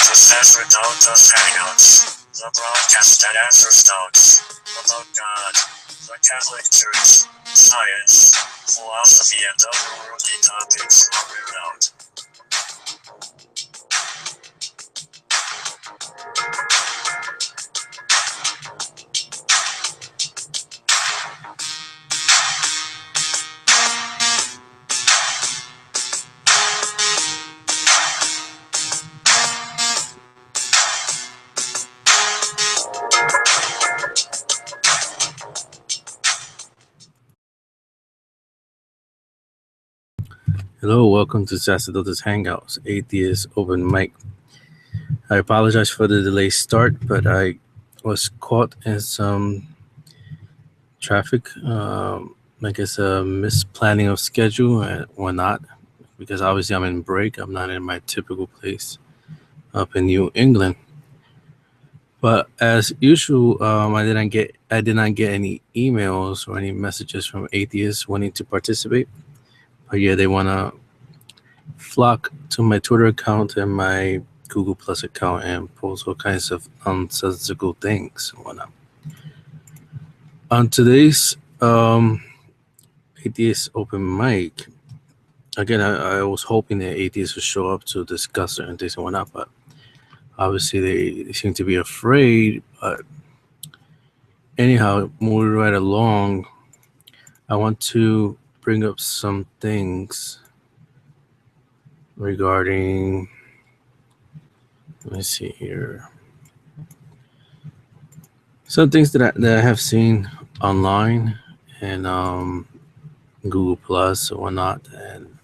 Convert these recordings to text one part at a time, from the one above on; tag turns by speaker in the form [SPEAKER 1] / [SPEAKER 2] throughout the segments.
[SPEAKER 1] to Sacerdotus Hangouts, the broadcast that answers doubts about God, the Catholic Church, science, philosophy, and other worldly topics around.
[SPEAKER 2] Hello, welcome to Sacerdotus Hangouts Atheist Open Mic. I apologize for the delayed start, but I was caught in some traffic, I guess a misplanning of schedule and whatnot, because obviously I'm in break. I'm not in my typical place up in New England. But as usual, I did not get any emails or any messages from atheists wanting to participate. But yeah, they want to flock to my Twitter account and my Google Plus account and post all kinds of nonsensical things and whatnot. On today's atheist open mic, again, I was hoping that atheists would show up to discuss certain things and whatnot, but obviously they seem to be afraid. But anyhow, moving right along, I want to bring up some things regarding, let me see here, some things that I have seen online and Google Plus or whatnot, and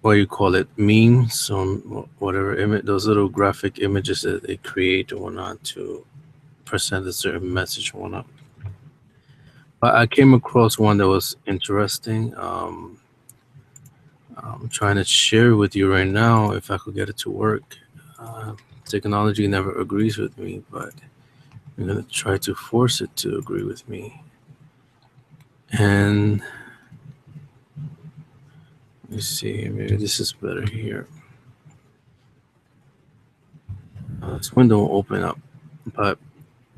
[SPEAKER 2] what you call it, memes on whatever image, those little graphic images that they create or whatnot to present a certain message or whatnot. But I came across one that was interesting. I'm trying to share with you right now if I could get it to work. Technology never agrees with me, but I'm going to try to force it to agree with me. And let me see, maybe this is better here. This window will open up, but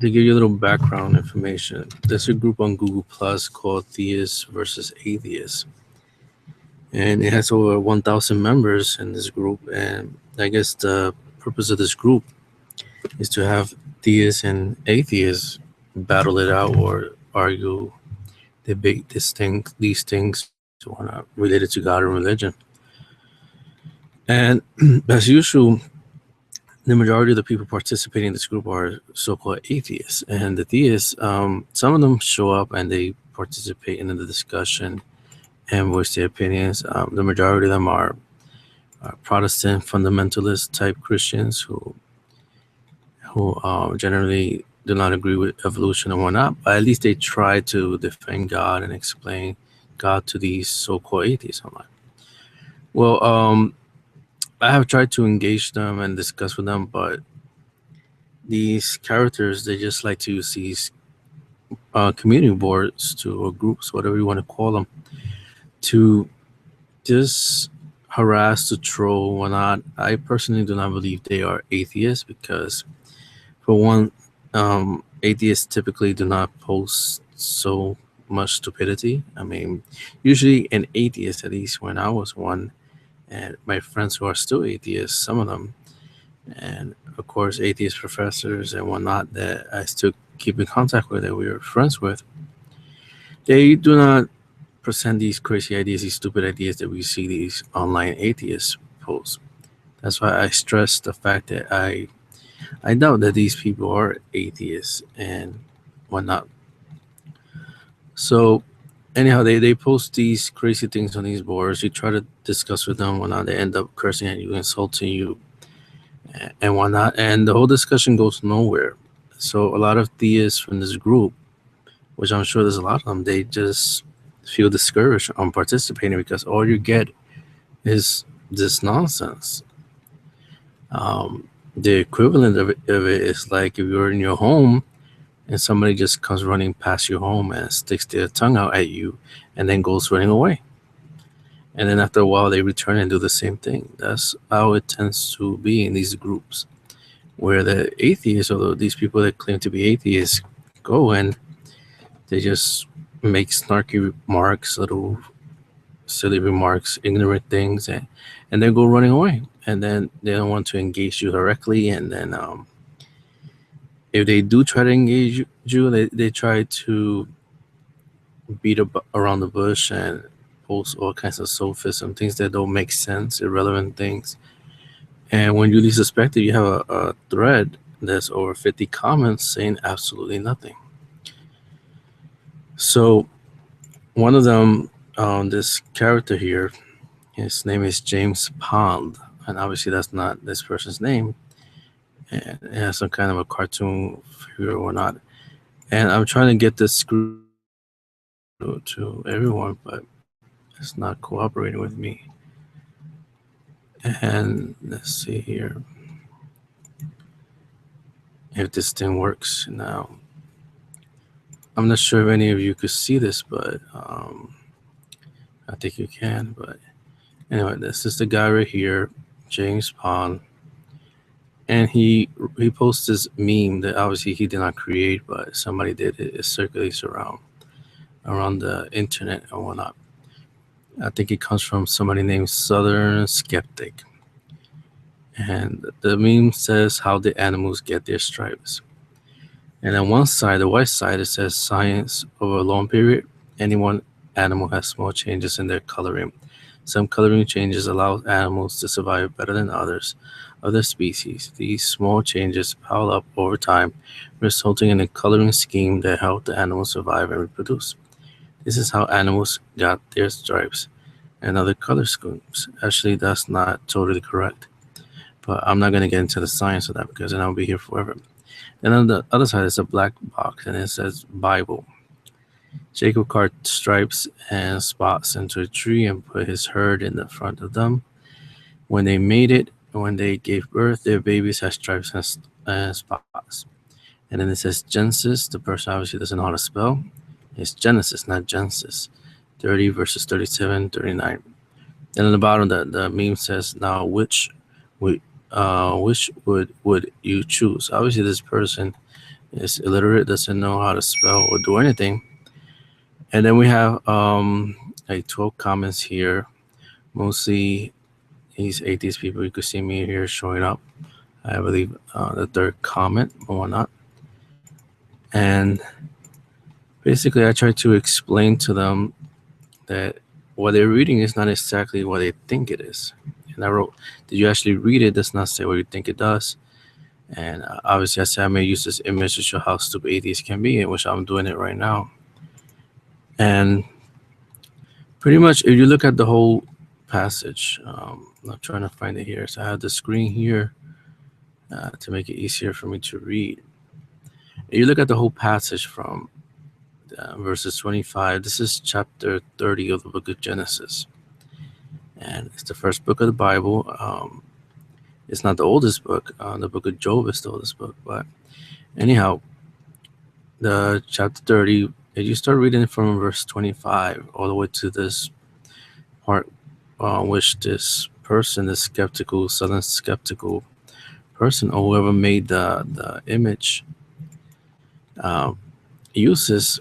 [SPEAKER 2] to give you a little background information, there's a group on Google Plus called Theists versus Atheists. And it has over 1,000 members in this group. And I guess the purpose of this group is to have theists and atheists battle it out or argue, debate these things related to God and religion. And as usual, the majority of the people participating in this group are so-called atheists. And the theists, some of them show up and they participate in the discussion and voice their opinions. The majority of them are Protestant fundamentalist type Christians who generally do not agree with evolution and whatnot, but at least they try to defend God and explain God to these so-called atheists online. Well, I have tried to engage them and discuss with them, but these characters, they just like to use these community boards or groups, whatever you want to call them, to just harass, to troll, whatnot. I personally do not believe they are atheists because, for one, atheists typically do not post so much stupidity. I mean, usually an atheist, at least when I was one, and my friends who are still atheists, some of them, and of course atheist professors and whatnot that I still keep in contact with, that we are friends with, they do not present these crazy ideas, these stupid ideas that we see these online atheists post. That's why I stress the fact that I doubt that these people are atheists and whatnot. So anyhow, they post these crazy things on these boards. You try to discuss with them, whatnot, they end up cursing at you, insulting you, and whatnot, and the whole discussion goes nowhere. So a lot of theists from this group, which I'm sure there's a lot of them, they just feel discouraged on participating because all you get is this nonsense. The equivalent of it is like if you're in your home and somebody just comes running past your home and sticks their tongue out at you and then goes running away. and then after a while they return and do the same thing. That's how it tends to be in these groups, where the atheists, or these people that claim to be atheists, go and they just make snarky remarks, little silly remarks, ignorant things, and then go running away. And then they don't want to engage you directly. And then if they do try to engage you, they try to beat around the bush and post all kinds of sophism, things that don't make sense, irrelevant things. And when you least suspect it, you have a thread that's over 50 comments saying absolutely nothing. So one of them, this character here, his name is James Pond, and obviously that's not this person's name, and it has some kind of a cartoon figure or not. And I'm trying to get this screen to everyone, but it's not cooperating with me. And let's see here if this thing works now. I'm not sure if any of you could see this, but I think you can. But anyway, this is the guy right here, James Pond, and he posts this meme that obviously he did not create, but somebody did it. It circulates around the internet and whatnot. I think it comes from somebody named Southern Skeptic, and the meme says, "How the animals get their stripes." And on one side, the white side, it says, "Science over a long period. Any one animal has small changes in their coloring. Some coloring changes allow animals to survive better than others. Other species, these small changes pile up over time, resulting in a coloring scheme that help the animals survive and reproduce. This is how animals got their stripes and other color schemes." Actually, that's not totally correct, but I'm not going to get into the science of that because then I'll be here forever. And on the other side is a black box, and it says Bible. Jacob carved stripes and spots into a tree and put his herd in the front of them. When they made it, when they gave birth, their babies had stripes and spots. And then it says Genesis. The person obviously doesn't know how to spell. It's Genesis, not Genesis. 30 verses 37, 39. And on the bottom, the meme says, "Now which would you choose?" Obviously, this person is illiterate, doesn't know how to spell or do anything. And then we have like 12 comments here, mostly these atheist people. You could see me here showing up, I believe, the third comment or whatnot. And basically, I try to explain to them that what they're reading is not exactly what they think it is. And I wrote, "Did you actually read it? Does not say what you think it does." And obviously, I said I may use this image to show how stupid atheists can be, in which I'm doing it right now. And pretty much, if you look at the whole passage, I'm trying to find it here. So I have the screen here to make it easier for me to read. If you look at the whole passage from verses 25, this is chapter 30 of the book of Genesis. And it's the first book of the Bible. It's not the oldest book. The book of Job is the oldest book. But anyhow, the chapter 30, if you start reading from verse 25 all the way to this part, which this person, this skeptical, southern skeptical person, or whoever made the image, uses,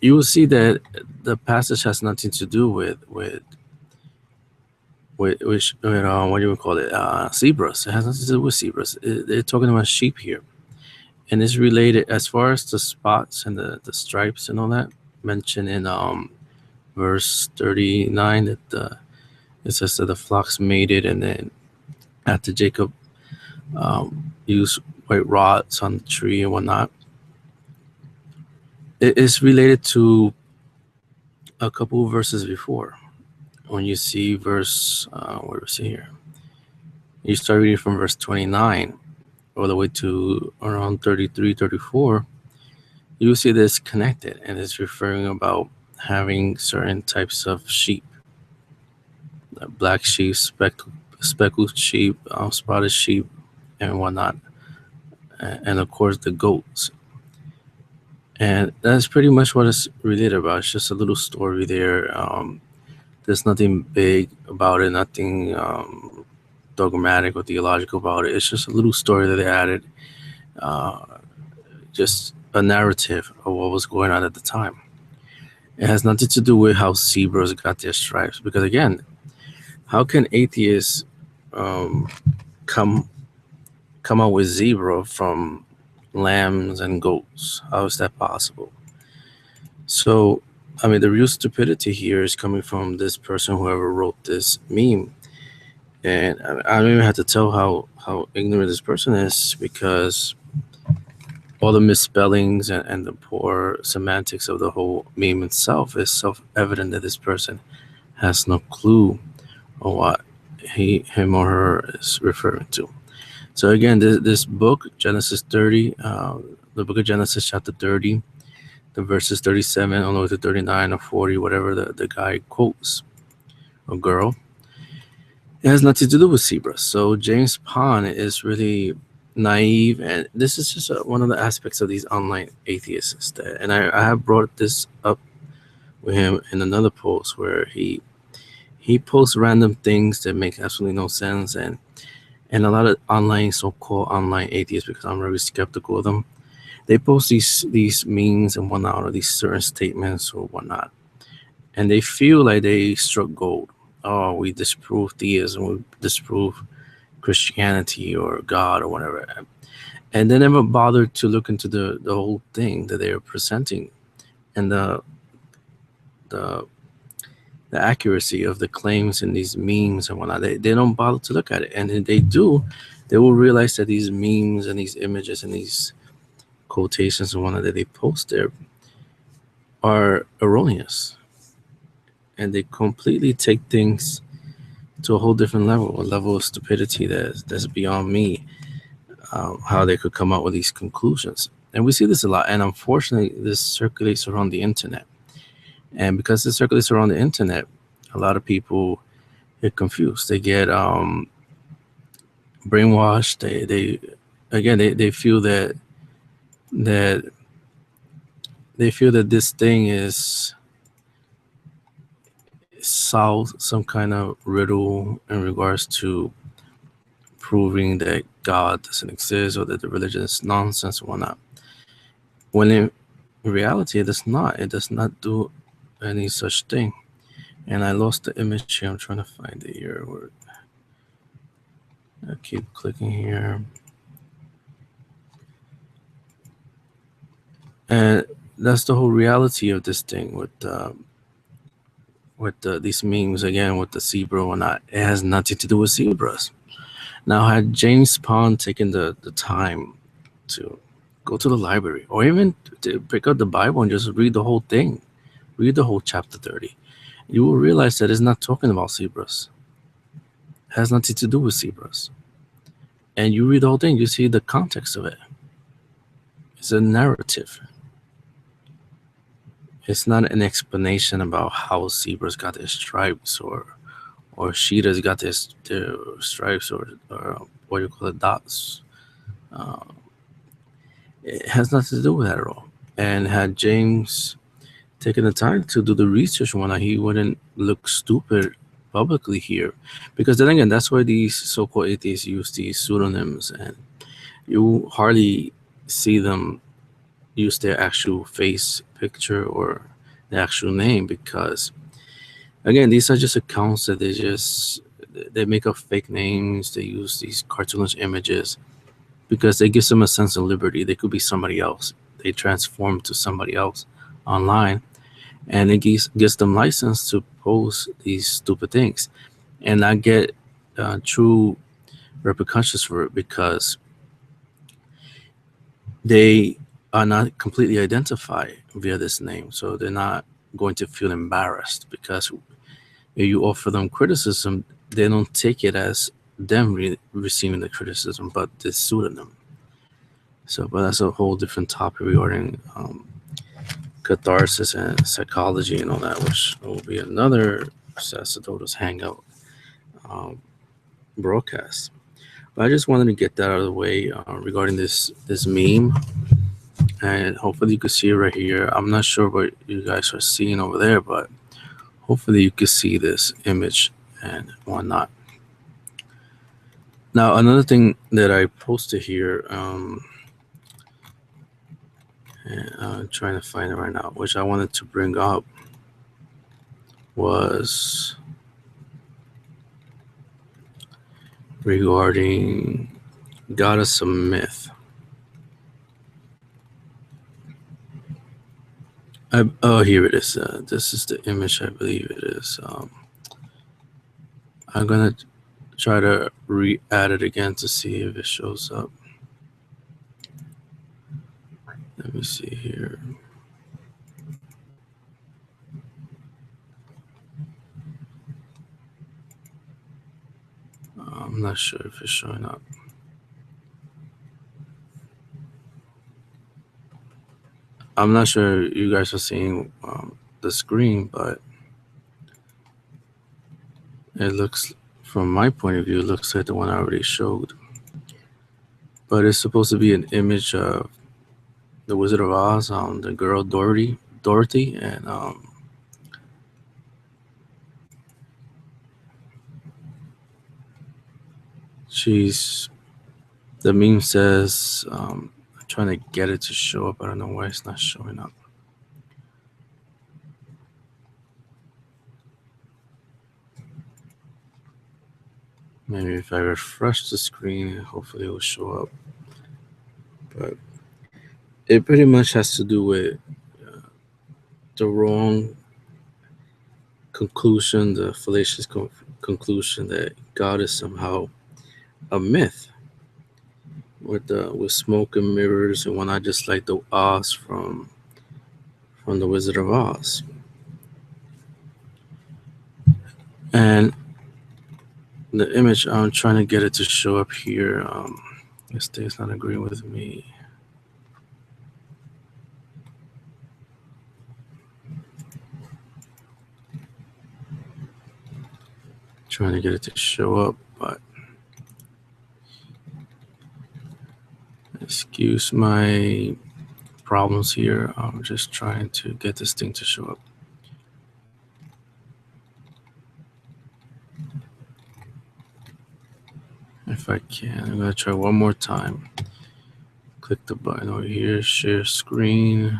[SPEAKER 2] you will see that the passage has nothing to do with what do you call it? Zebras. It has nothing to do with zebras. They're talking about sheep here, and it's related as far as the spots and the stripes and all that mentioned in verse 39 that it says that the flocks mated, and then after Jacob used white rods on the tree and whatnot. It is related to a couple of verses before. When you see verse, where is it here? You start reading from verse 29 all the way to around 33, 34, you see this connected, and it's referring about having certain types of sheep, black sheep, speckled sheep, spotted sheep, and whatnot, and of course the goats. And that's pretty much what it's related about. It's just a little story there. There's nothing big about it, nothing dogmatic or theological about it. It's just a little story that they added, just a narrative of what was going on at the time. It has nothing to do with how zebras got their stripes, because again, how can atheists come out with zebra from lambs and goats? How is that possible? So, I mean, the real stupidity here is coming from this person, whoever wrote this meme. And I don't even have to tell how ignorant this person is, because all the misspellings and the poor semantics of the whole meme itself is self-evident that this person has no clue on what him or her is referring to. So again, this book, Genesis 30, the book of Genesis chapter 30, the verses 37 all the way to 39 or 40, whatever the guy quotes, or girl, it has nothing to do with zebras. So James Pond is really naive, and this is just one of the aspects of these online atheists. And I have brought this up with him in another post where he posts random things that make absolutely no sense, and a lot of so-called online atheists, because I'm very skeptical of them, they post these memes and whatnot, or these certain statements or whatnot, and they feel like they struck gold. Oh, we disprove theism, we disprove Christianity or God or whatever, and they never bothered to look into the whole thing that they are presenting, and the accuracy of the claims in these memes and whatnot. They don't bother to look at it, and if they do, they will realize that these memes and these images and these quotations and whatnot that they post there are erroneous, and they completely take things to a whole different level, a level of stupidity that's beyond me, how they could come up with these conclusions. And we see this a lot, and unfortunately this circulates around the internet. And because it circulates around the internet, a lot of people get confused. They get brainwashed. They feel that this thing is solved some kind of riddle in regards to proving that God doesn't exist, or that the religion is nonsense or whatnot. When in reality, it does not. It does not do any such thing. And I lost the image here. I'm trying to find it here. I keep clicking here. And that's the whole reality of this thing with these memes, again, with the zebra or not. It has nothing to do with zebras. Now, had James Pond taken the time to go to the library, or even to pick up the Bible and just read the whole thing, read the whole chapter 30, you will realize that it's not talking about zebras. It has nothing to do with zebras. And you read the whole thing, you see the context of it. It's a narrative. It's not an explanation about how zebras got their stripes, or cheetahs got their stripes, or what you call it, dots. It has nothing to do with that at all. And had James taken the time to do the research on that, he wouldn't look stupid publicly here. Because then again, that's why these so-called atheists use these pseudonyms, and you hardly see them use their actual face picture or the actual name, because again, these are just accounts that they make up fake names. They use these cartoonish images because it gives them a sense of liberty. They could be somebody else. They transform to somebody else online, and it gives them license to post these stupid things and not get true repercussions for it, because they are not completely identified via this name. So they're not going to feel embarrassed, because if you offer them criticism, they don't take it as them receiving the criticism, but the pseudonym. So, but that's a whole different topic regarding catharsis and psychology and all that, which will be another Sacerdotus Hangout broadcast. But I just wanted to get that out of the way regarding this meme, and hopefully you can see it right here. I'm not sure what you guys are seeing over there, but hopefully you can see this image and whatnot. Now, another thing that I posted here, and I'm trying to find it right now, which I wanted to bring up, was regarding God as a myth. Here it is. This is the image, I believe it is. I'm gonna try to re-add it again to see if it shows up. Let me see here. I'm not sure if it's showing up. I'm not sure you guys are seeing the screen, but it looks, from my point of view, it looks like the one I already showed. But it's supposed to be an image of the Wizard of Oz, the girl Dorothy, and the meme says, I'm trying to get it to show up. I don't know why it's not showing up. Maybe if I refresh the screen, hopefully it will show up. But it pretty much has to do with the wrong conclusion, the fallacious conclusion that God is somehow a myth with smoke and mirrors and whatnot, just like the Oz from the Wizard of Oz. And the image, I'm trying to get it to show up here. This thing's not agreeing with me. Trying to get it to show up, but excuse my problems here. I'm just trying to get this thing to show up. If I can, I'm gonna try one more time. Click the button over here, share screen,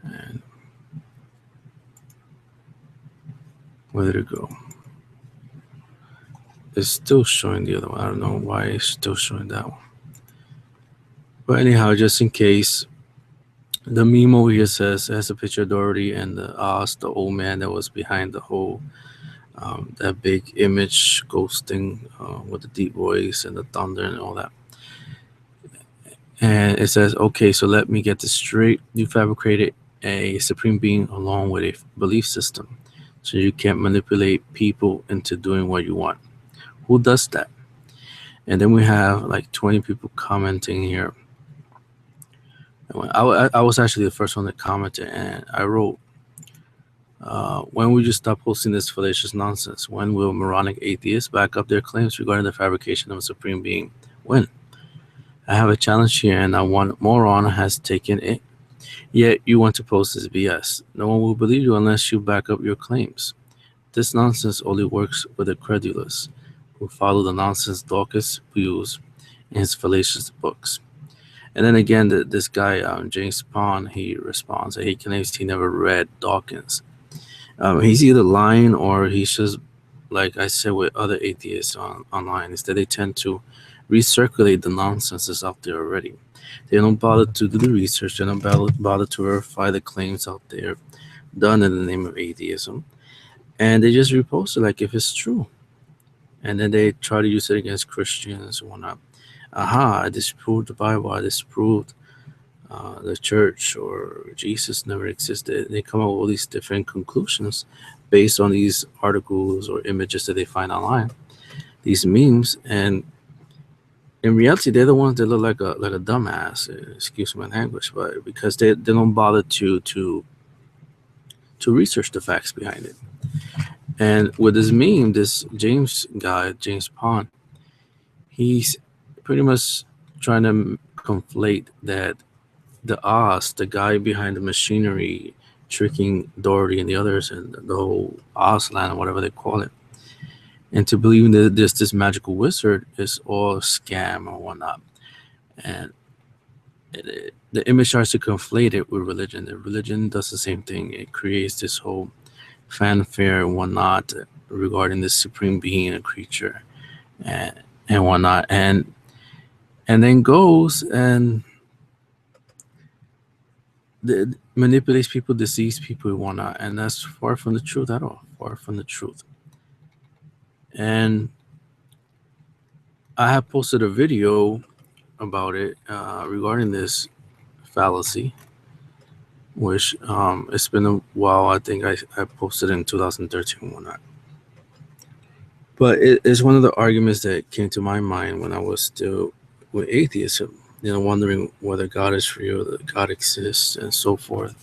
[SPEAKER 2] and where did it go? It's still showing the other one. I don't know why it's still showing that one. But anyhow, just in case, the meme over here says it has a picture of Dorothy and the Oz, the old man that was behind the whole that big image ghost thing with the deep voice and the thunder and all that. And it says, okay, so let me get this straight. You fabricated a supreme being along with a belief system, so you can't manipulate people into doing what you want. Who does that? And then we have like 20 people commenting here. I was actually the first one that commented, and I wrote, when will you stop posting this fallacious nonsense? When will moronic atheists back up their claims regarding the fabrication of a supreme being? When? I have a challenge here, and one moron has taken it. Yet you want to post this BS. No one will believe you unless you back up your claims. This nonsense only works with the credulous, who follow the nonsense Dawkins views in his fallacious books. And then again, this guy, James Pond, he responds that he claims he never read Dawkins. He's either lying or he's just, like I said with other atheists online, is that they tend to recirculate the nonsense that's out there already. They don't bother to do the research. They don't bother to verify the claims out there done in the name of atheism. And they just repost it like if it's true. And then they try to use it against Christians and whatnot. Aha, I disproved the Bible. I disproved the church, or Jesus never existed. They come up with all these different conclusions based on these articles or images that they find online, these memes. And in reality, they're the ones that look like a dumbass. Excuse my language, but because they don't bother to research the facts behind it. And with this meme, this James Pond, he's pretty much trying to conflate that the Oz, the guy behind the machinery tricking Doherty and the others and the whole Auslan, or whatever they call it, into believing that this magical wizard is all a scam or whatnot. And the image starts to conflate it with religion. The religion does the same thing. It creates this whole fanfare and whatnot regarding this supreme being, a creature, and whatnot, and then goes and manipulates people, deceives people, and whatnot. And that's far from the truth at all. Far from the truth. And I have posted a video about it regarding this fallacy, which it's been a while. I think I posted it in 2013 and whatnot. But it is one of the arguments that came to my mind when I was still with atheism, wondering whether God is real, that God exists, and so forth.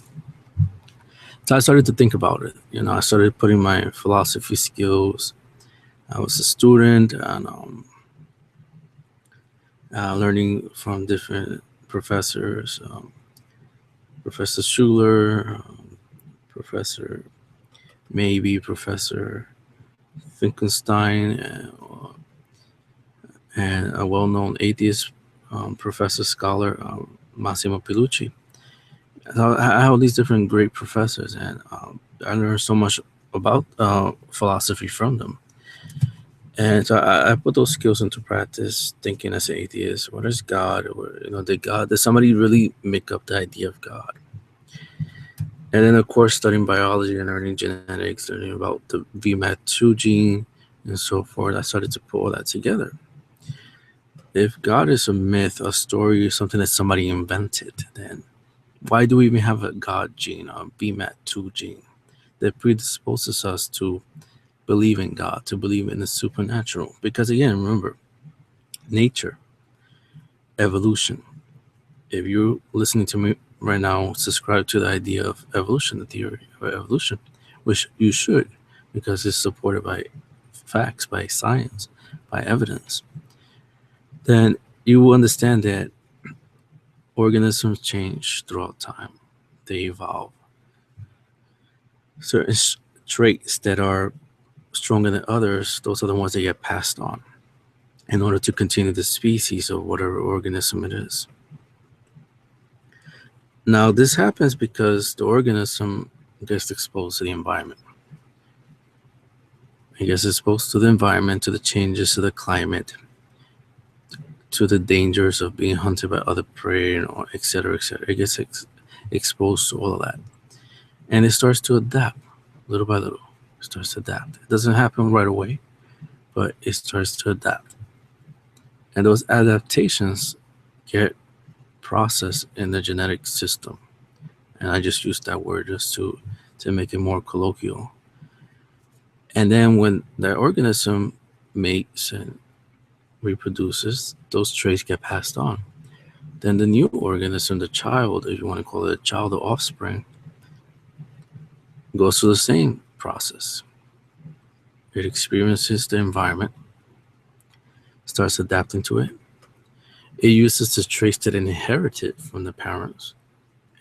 [SPEAKER 2] So I started to think about it. I started putting my philosophy skills. I was a student and learning from different professors, Professor Schuler, Professor Maybe, Professor Finkelstein, and a well-known atheist professor scholar, Massimo Pilucci. I have all these different great professors, and I learned so much about philosophy from them. And so I put those skills into practice, thinking as an atheist, what is God? Or, did somebody really make up the idea of God? And then, of course, studying biology and learning genetics, learning about the VMAT2 gene and so forth, I started to put all that together. If God is a myth, a story, something that somebody invented, then why do we even have a God gene, a VMAT2 gene that predisposes us to believe in God, to believe in the supernatural? Because again, remember, nature, evolution. If you're listening to me right now, subscribe to the idea of evolution, the theory of evolution, which you should, because it's supported by facts, by science, by evidence. Then you will understand that organisms change throughout time. They evolve. Certain traits that are stronger than others, those are the ones that get passed on in order to continue the species of whatever organism it is. Now, this happens because the organism gets exposed to the environment. It gets exposed to the environment, to the changes of the climate, to the dangers of being hunted by other prey, et cetera, et cetera. It gets exposed to all of that. And it starts to adapt little by little. It starts to adapt. It doesn't happen right away, but it starts to adapt. And those adaptations get processed in the genetic system. And I just use that word just to make it more colloquial. And then when the organism mates and reproduces, those traits get passed on. Then the new organism, the child, if you want to call it a child or offspring, goes through the same process. It experiences the environment, starts adapting to it. It uses the traits that it inherited from the parents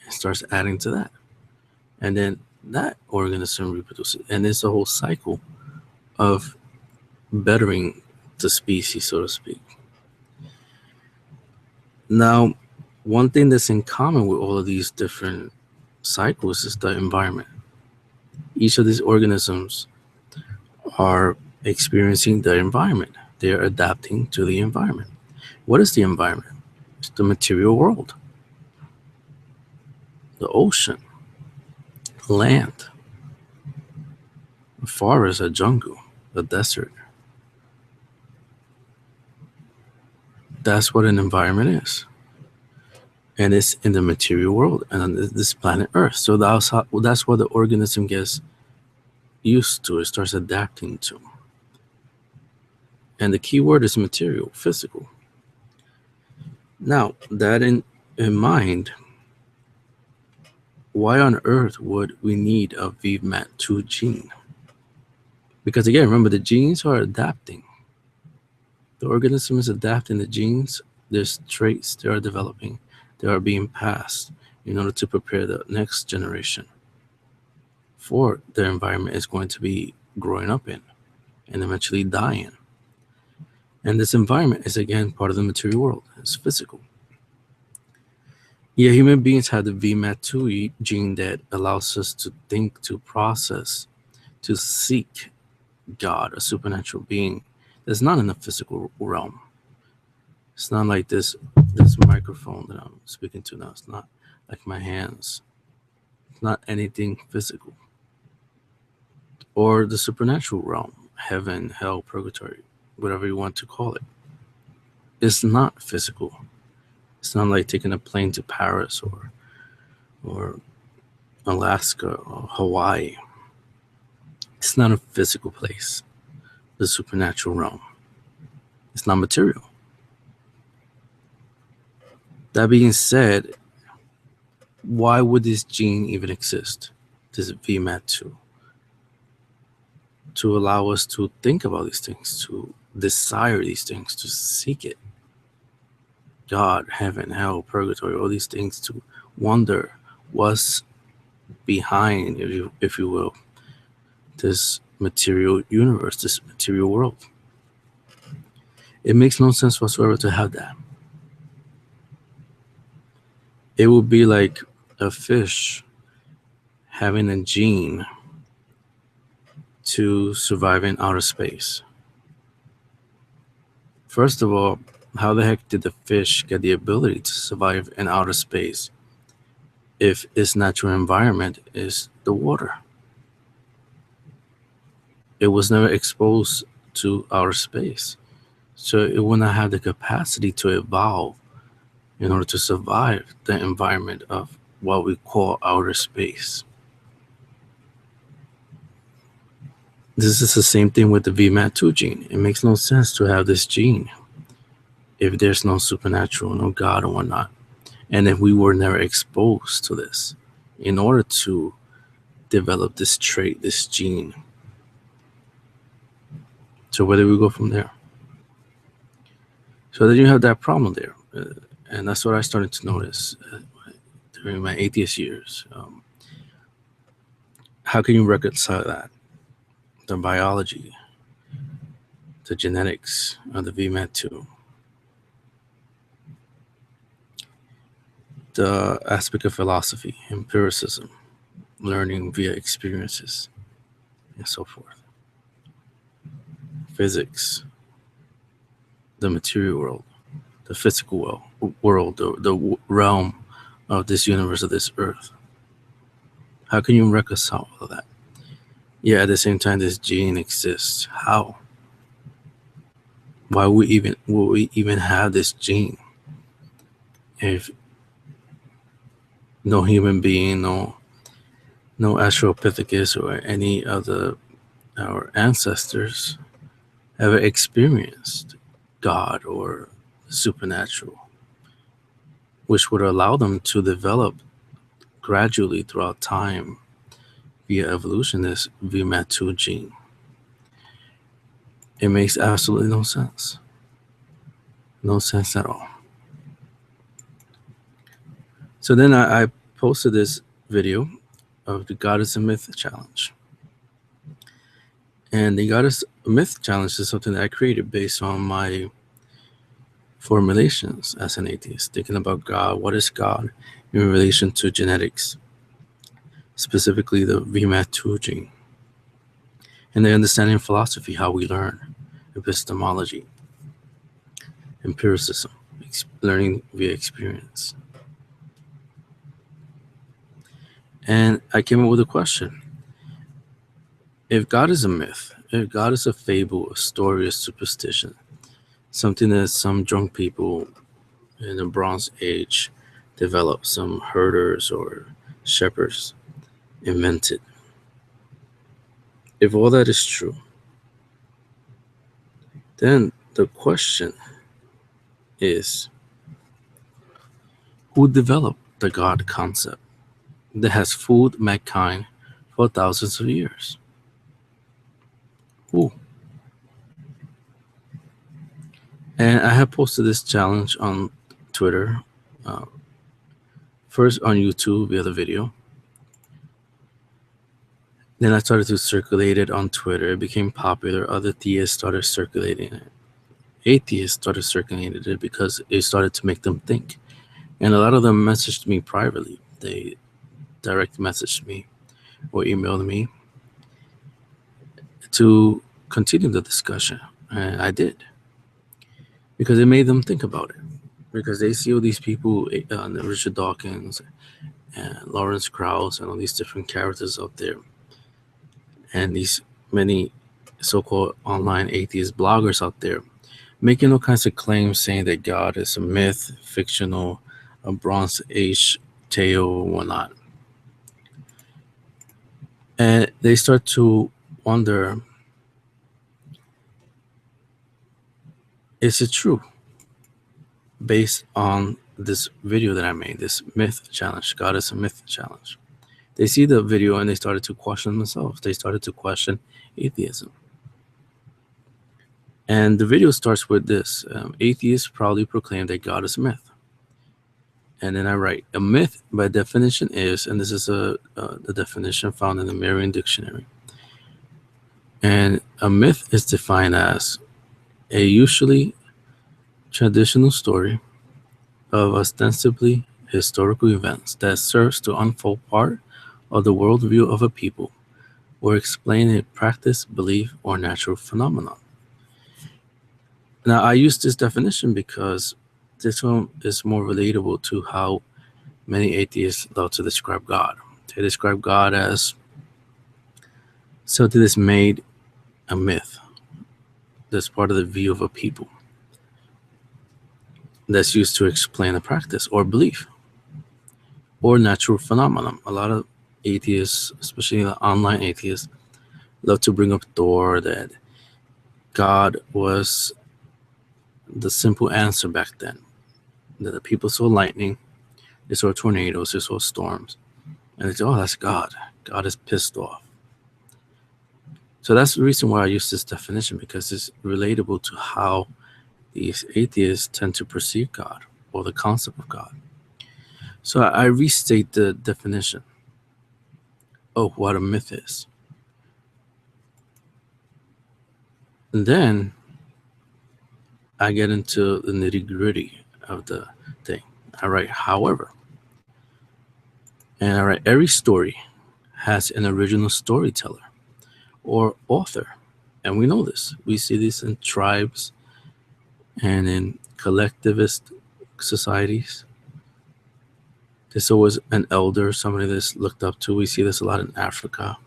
[SPEAKER 2] and starts adding to that. And then that organism reproduces. And it's a whole cycle of bettering the species, so to speak. Now, one thing that's in common with all of these different cycles is the environment. Each of these organisms are experiencing the environment. They are adapting to the environment. What is the environment? It's the material world, the ocean, land, the forest, a jungle, the desert. That's what an environment is. And it's in the material world and on this planet Earth. So that's what the organism gets used to, it starts adapting to. And the key word is material, physical. Now, that in mind, why on earth would we need a VMAT2 gene? Because again, remember, the genes are adapting. The organism is adapting the genes. There's traits they are developing. They are being passed in order to prepare the next generation. for their environment is going to be growing up in and eventually dying. And this environment is, again, part of the material world. It's physical. Yeah, human beings have the VMAT2 gene that allows us to think, to process, to seek God, a supernatural being that's not in the physical realm. It's not like this microphone that I'm speaking to now. It's not like my hands. It's not anything physical. Or the supernatural realm, heaven, hell, purgatory, whatever you want to call it. It's not physical. It's not like taking a plane to Paris or Alaska or Hawaii. It's not a physical place. The supernatural realm. It's not material. That being said, why would this gene even exist? This VMAT2? To allow us to think about these things, to desire these things, to seek it. God, heaven, hell, purgatory, all these things, to wonder what's behind, if you will, this material universe, this material world. It makes no sense whatsoever to have that. It would be like a fish having a gene to survive in outer space. First of all, how the heck did the fish get the ability to survive in outer space if its natural environment is the water? It was never exposed to outer space, so it will not have the capacity to evolve in order to survive the environment of what we call outer space. This is the same thing with the VMAT2 gene. It makes no sense to have this gene if there's no supernatural, no God and whatnot. And if we were never exposed to this in order to develop this trait, this gene. So where do we go from there? So then you have that problem there. And that's what I started to notice during my atheist years. How can you reconcile that? The biology, the genetics of the VMAT2, the aspect of philosophy, empiricism, learning via experiences, and so forth. Physics, the material world, the physical world, the realm of this universe, of this earth. How can you reconcile all of that? Yeah, at the same time, this gene exists. How? Why would we even have this gene if no human being, no Australopithecus or any other our ancestors ever experienced God or supernatural, which would allow them to develop gradually throughout time via evolution this VMAT2 gene? It makes absolutely no sense. No sense at all. So then I posted this video of the God is a Myth challenge. And the God is a Myth challenge is something that I created based on my formulations as an atheist, thinking about God, what is God in relation to genetics, specifically the VMAT2 gene, and the understanding of philosophy, how we learn, epistemology, empiricism, learning via experience. And I came up with a question. If God is a myth, if God is a fable, a story, a superstition, something that some drunk people in the Bronze Age developed, some herders or shepherds invented, if all that is true, then the question is, who developed the God concept that has fooled mankind for thousands of years? Who? And I have posted this challenge on Twitter, first on YouTube via the video, Then I started to circulate it on Twitter. It became popular. Other theists started circulating it. Atheists started circulating it because it started to make them think. And a lot of them messaged me privately. They direct messaged me or emailed me to continue the discussion. And I did. Because it made them think about it. Because they see all these people, Richard Dawkins and Lawrence Krauss and all these different characters out there. And these many so-called online atheist bloggers out there making all kinds of claims saying that God is a myth, fictional, a Bronze Age tale, whatnot. And they start to wonder, is it true? Based on this video that I made, this myth challenge, God is a myth challenge. They see the video and they started to question themselves. They started to question atheism. And the video starts with this. Atheists proudly proclaim that God is a myth. And then I write, a myth by definition is, and this is the definition found in the Merriam Dictionary. And a myth is defined as a usually traditional story of ostensibly historical events that serves to unfold part of the worldview of a people or explain a practice, belief, or natural phenomenon. Now, I use this definition because this one is more relatable to how many atheists love to describe God. They describe God as something that's made a myth, that's part of the view of a people, that's used to explain a practice or belief or natural phenomenon. A lot of atheists, especially the online atheists, love to bring up Thor, that God was the simple answer back then. That the people saw lightning, they saw tornadoes, they saw storms, and they say, oh, that's God. God is pissed off. So that's the reason why I use this definition, because it's relatable to how these atheists tend to perceive God or the concept of God. So I restate the definition of what a myth is. And then I get into the nitty-gritty of the thing. I write, however, and I write, every story has an original storyteller or author. And we know this. We see this in tribes and in collectivist societies. There's always an elder, somebody that's looked up to. We see this a lot in Africa,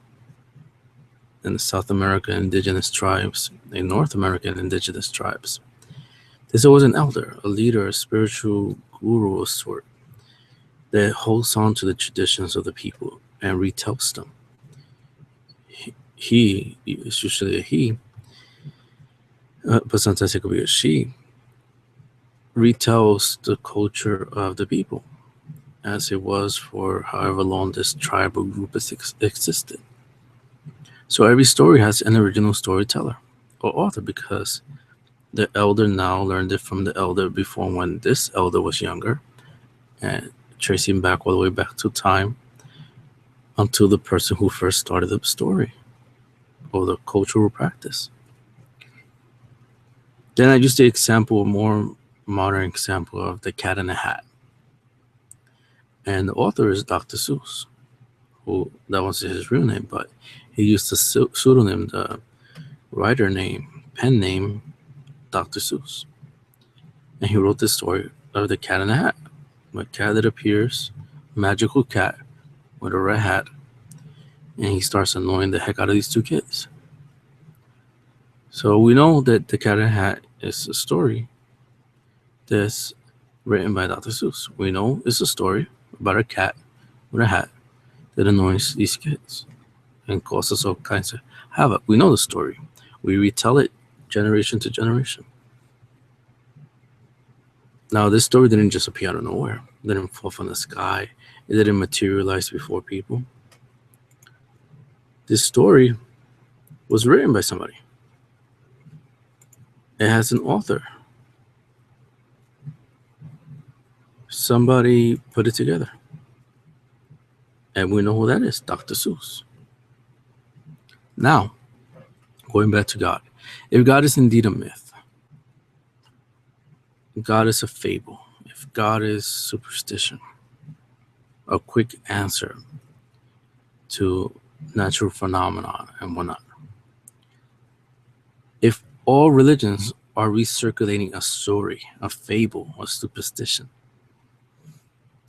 [SPEAKER 2] in South America, indigenous tribes, in North American indigenous tribes. There's always an elder, a leader, a spiritual guru of sort that holds on to the traditions of the people and retells them. He is usually a he, but sometimes it could be a she, retells the culture of the people as it was for however long this tribe or group existed. So every story has an original storyteller or author, because the elder now learned it from the elder before, when this elder was younger, and tracing back all the way back to time until the person who first started the story or the cultural practice. Then I use the example, a more modern example of the Cat in the Hat. And the author is Dr. Seuss, who, that wasn't his real name, but he used the pseudonym, the writer name, pen name, Dr. Seuss. And he wrote this story of the Cat in the Hat, a cat that appears, magical cat with a red hat, and he starts annoying the heck out of these two kids. So we know that the Cat in the Hat is a story that's written by Dr. Seuss. We know it's a story about a cat with a hat that annoys these kids and causes all kinds of havoc. We know the story. We retell it generation to generation. Now, this story didn't just appear out of nowhere. It didn't fall from the sky. It didn't materialize before people. This story was written by somebody. It has an author. Somebody put it together. And we know who that is, Dr. Seuss. Now, going back to God. If God is indeed a myth, God is a fable, if God is superstition, a quick answer to natural phenomena and whatnot, if all religions are recirculating a story, a fable, a superstition,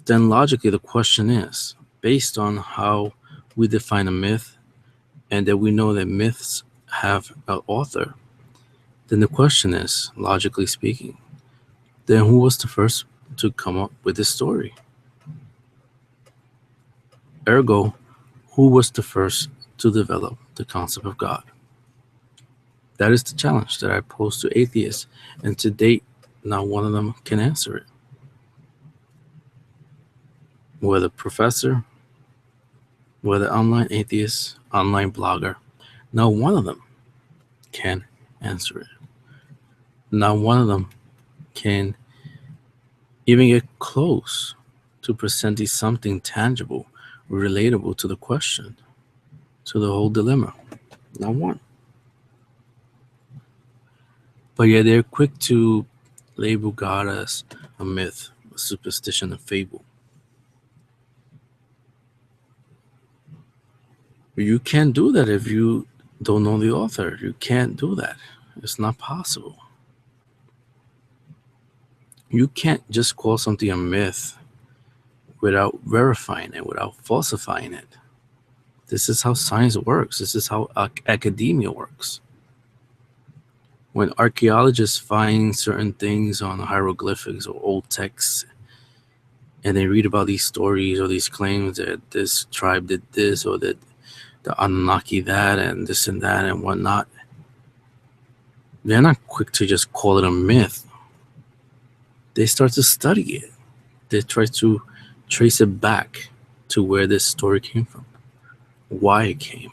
[SPEAKER 2] then logically the question is, based on how we define a myth and that we know that myths have an author, then the question is, logically speaking, then who was the first to come up with this story? Ergo, who was the first to develop the concept of God? That is the challenge that I pose to atheists, and to date, not one of them can answer it. Whether professor, whether online atheist, online blogger, not one of them can answer it. Not one of them can even get close to presenting something tangible, relatable to the question, to the whole dilemma. Not one. But yet they're quick to label God as a myth, a superstition, a fable. You can't do that if you don't know the author. You can't do that. It's not possible. You can't just call something a myth without verifying it, without falsifying it. This is how science works. This is how academia works. When archaeologists find certain things on hieroglyphics or old texts, and they read about these stories or these claims that this tribe did this or that the Anunnaki that and this and that and whatnot, they're not quick to just call it a myth. They start to study it. They try to trace it back to where this story came from, why it came,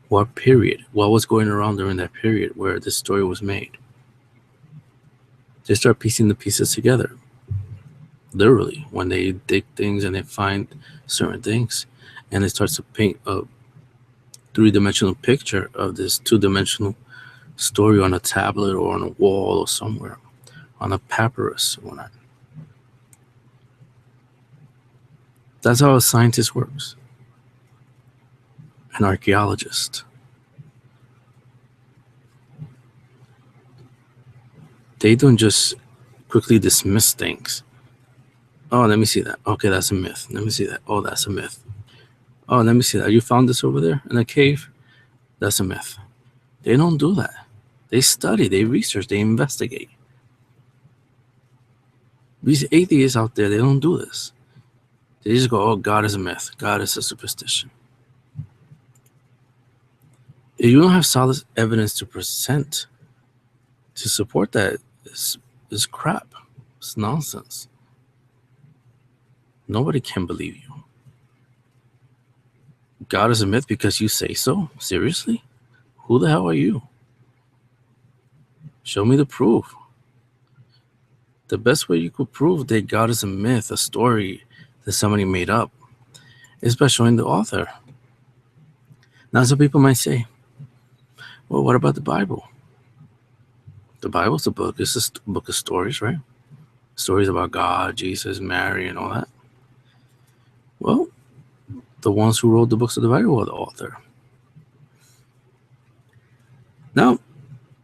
[SPEAKER 2] what period, what was going around during that period where this story was made. They start piecing the pieces together. Literally, when they dig things and they find certain things, and they start to paint a three-dimensional picture of this two-dimensional story on a tablet or on a wall or somewhere, on a papyrus or whatnot. That's how a scientist works, an archaeologist. They don't just quickly dismiss things. Oh, let me see that. Okay, that's a myth. Let me see that. Oh, that's a myth. Oh, let me see that. You found this over there in a cave? That's a myth. They don't do that. They study, they research, they investigate. These atheists out there, they don't do this. They just go, oh, God is a myth. God is a superstition. If you don't have solid evidence to present to support that, it's crap. It's nonsense. Nobody can believe you. God is a myth because you say so? Seriously? Who the hell are you? Show me the proof. The best way you could prove that God is a myth, a story that somebody made up, is by showing the author. Now, some people might say, well, what about the Bible? The Bible's a book. It's a book of stories, right? Stories about God, Jesus, Mary, and all that. Well, the ones who wrote the books of the Bible were the author. Now,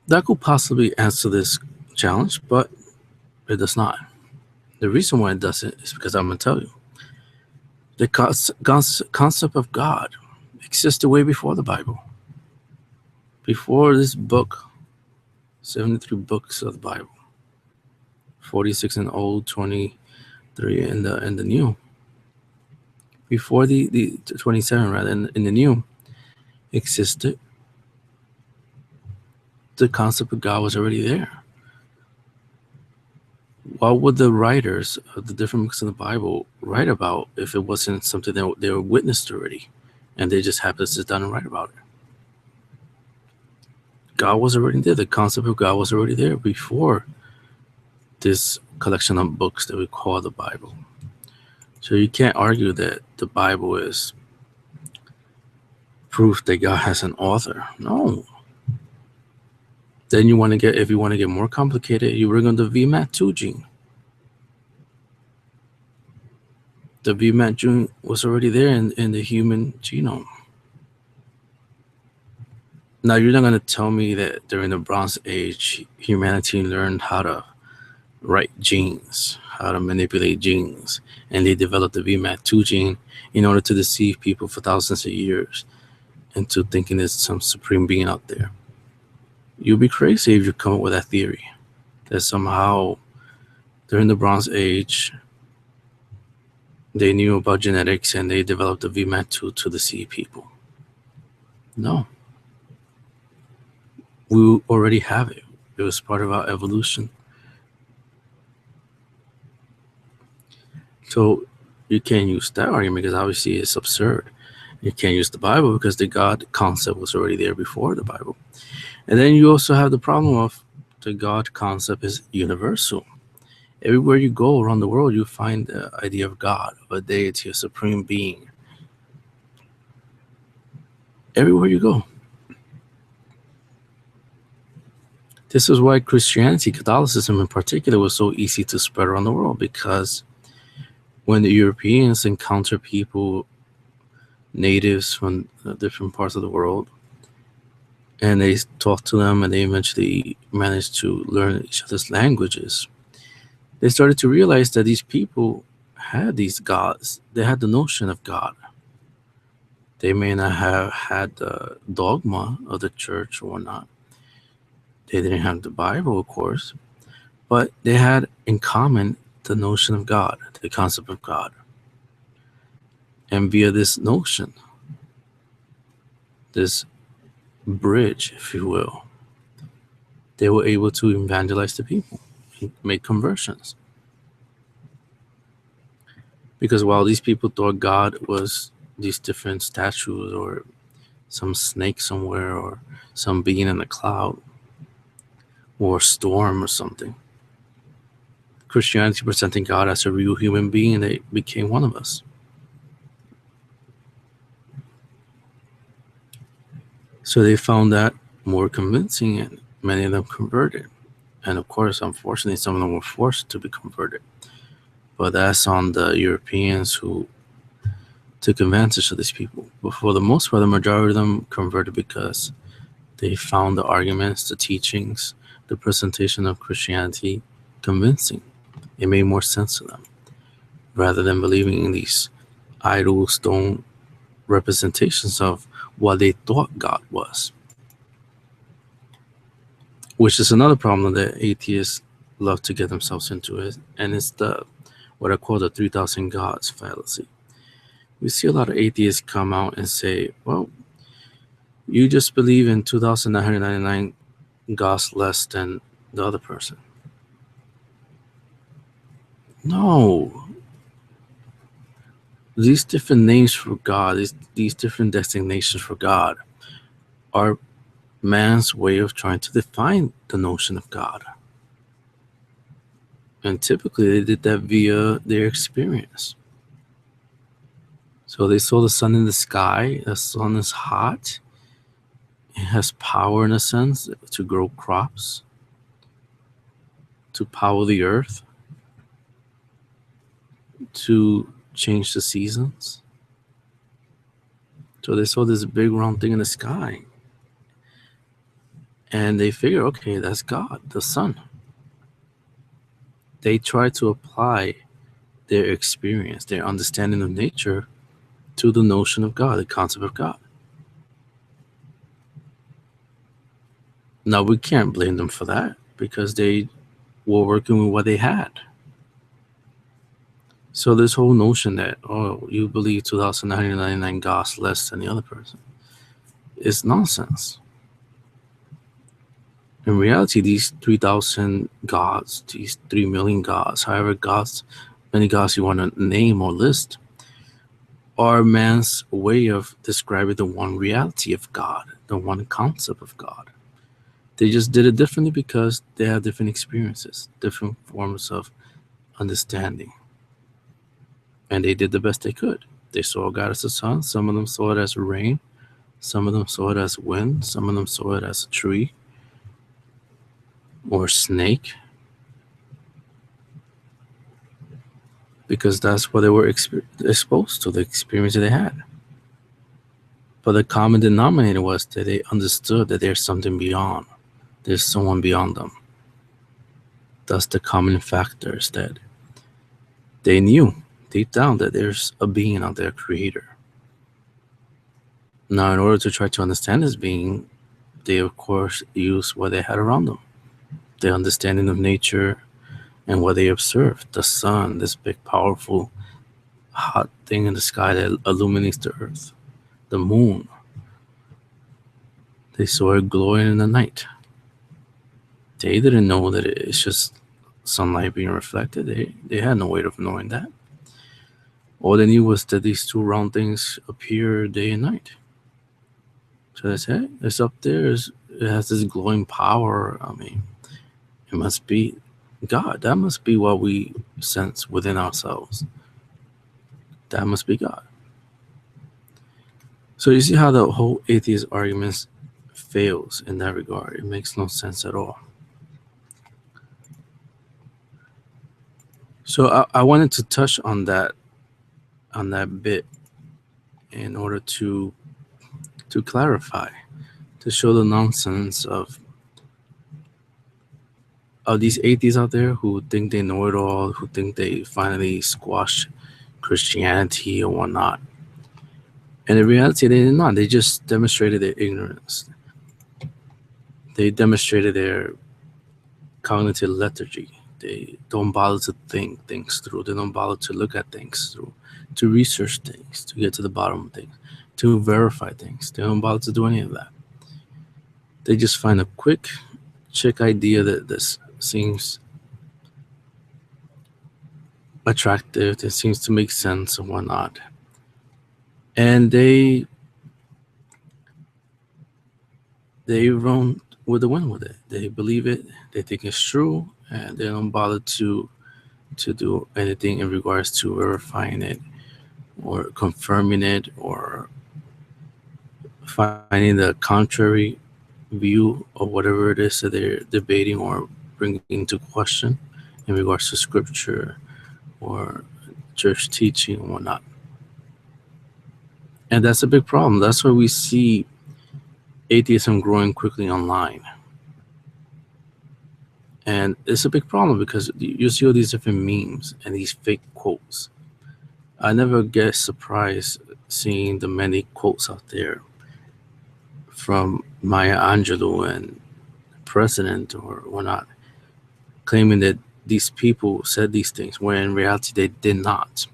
[SPEAKER 2] that could possibly answer this challenge, but it does not. The reason why it doesn't is because I'm going to tell you. The concept of God existed way before the Bible. Before this book, 73 books of the Bible. 46 in the Old, 23 in the New. Before the 27 rather in the New existed, the concept of God was already there. What would the writers of the different books in the Bible write about if it wasn't something that they were witnessed already, and they just happened to sit down and write about it? God was already there. The concept of God was already there before this collection of books that we call the Bible. So you can't argue that the Bible is proof that God has an author. No. Then you want to get, if you want to get more complicated, you bring on the VMAT2 gene. The VMAT gene was already there in the human genome. Now, you're not going to tell me that during the Bronze Age, humanity learned how to write genes, how to manipulate genes, and they developed the VMAT2 gene in order to deceive people for thousands of years into thinking there's some supreme being out there. You'll be crazy if you come up with that theory that somehow during the Bronze Age they knew about genetics and they developed the VMAT2 to deceive people. No. We already have it. It was part of our evolution. So you can't use that argument because obviously it's absurd. You can't use the Bible because the God concept was already there before the Bible. And then you also have the problem of the God concept is universal. Everywhere you go around the world, you find the idea of God, of a deity, a supreme being. Everywhere you go. This is why Christianity, Catholicism in particular, was so easy to spread around the world, because when the Europeans encounter people, natives from different parts of the world, and they talk to them and they eventually manage to learn each other's languages, they started to realize that these people had these gods. They had the notion of God. They may not have had the dogma of the church or whatnot. They didn't have the Bible, of course, but they had in common the notion of God, the concept of God. And via this notion, this bridge, if you will, they were able to evangelize the people, make conversions. Because while these people thought God was these different statues or some snake somewhere or some being in a cloud or a storm or something, Christianity presenting God as a real human being, and they became one of us. So they found that more convincing, and many of them converted. And of course, unfortunately, some of them were forced to be converted. But that's on the Europeans who took advantage of these people. But for the most part, the majority of them converted because they found the arguments, the teachings, the presentation of Christianity convincing. It made more sense to them, rather than believing in these idle stone representations of what they thought God was. Which is another problem that atheists love to get themselves into, and it's what I call the 3,000 gods fallacy. We see a lot of atheists come out and say, well, you just believe in 2,999 gods less than the other person. No. These different names for God, these different designations for God are man's way of trying to define the notion of God. And typically they did that via their experience. So they saw the sun in the sky. The sun is hot. It has power, in a sense, to grow crops, to power the earth, to change the seasons. So they saw this big round thing in the sky. And they figure, okay, that's God, the sun. They try to apply their experience, their understanding of nature, to the notion of God, the concept of God. Now, we can't blame them for that because they were working with what they had. So this whole notion that, oh, you believe 2,999 gods less than the other person is nonsense. In reality, these 3,000 gods, these 3 million gods, however many gods you want to name or list, are man's way of describing the one reality of God, the one concept of God. They just did it differently because they have different experiences, different forms of understanding. And they did the best they could. They saw God as the sun. Some of them saw it as rain. Some of them saw it as wind. Some of them saw it as a tree or snake, because that's what they were exposed to, the experience that they had. But the common denominator was that they understood that there's something beyond. There's someone beyond them. That's the common factors, that they knew deep down that there's a being out there, creator. Now, in order to try to understand this being, they of course use what they had around them, their understanding of nature and what they observed. The sun, this big, powerful, hot thing in the sky that illuminates the earth. The moon, they saw it glowing in the night. They didn't know that it's just sunlight being reflected. They had no way of knowing that. All they knew was that these two round things appear day and night. So they said, it's up there. It has this glowing power. I mean, it must be God. That must be what we sense within ourselves. That must be God. So you see how the whole atheist argument fails in that regard. It makes no sense at all. So I wanted to touch on that bit in order to clarify, to show the nonsense of these atheists out there who think they know it all, who think they finally squashed Christianity or whatnot. And in reality, they did not. They just demonstrated their ignorance. They demonstrated their cognitive lethargy. They don't bother to think things through. They don't bother to look at things through, to research things, to get to the bottom of things, to verify things. They don't bother to do any of that. They just find a quick check idea that this seems attractive, that seems to make sense and whatnot. And they run with the wind with it. They believe it, they think it's true, and they don't bother to do anything in regards to verifying it or confirming it or finding the contrary view of whatever it is that they're debating or bringing into question in regards to scripture or church teaching and whatnot. And that's a big problem. That's why we see atheism growing quickly online. And it's a big problem because you see all these different memes and these fake quotes. I never get surprised seeing the many quotes out there from Maya Angelou and president or whatnot, claiming that these people said these things, when in reality they did not.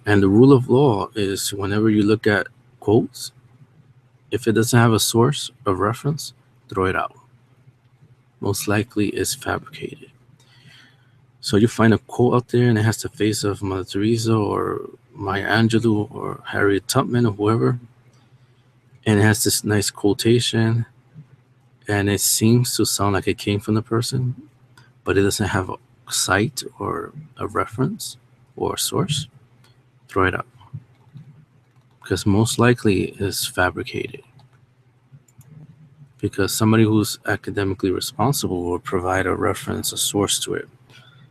[SPEAKER 2] And the rule of law is, whenever you look at quotes, if it doesn't have a source of reference, throw it out. Most likely it's fabricated. So you find a quote out there and it has the face of Mother Teresa or Maya Angelou or Harriet Tubman or whoever, and it has this nice quotation, and it seems to sound like it came from the person, but it doesn't have a site or a reference or a source, throw it out. Because most likely it's fabricated. Because somebody who's academically responsible will provide a reference, a source to it.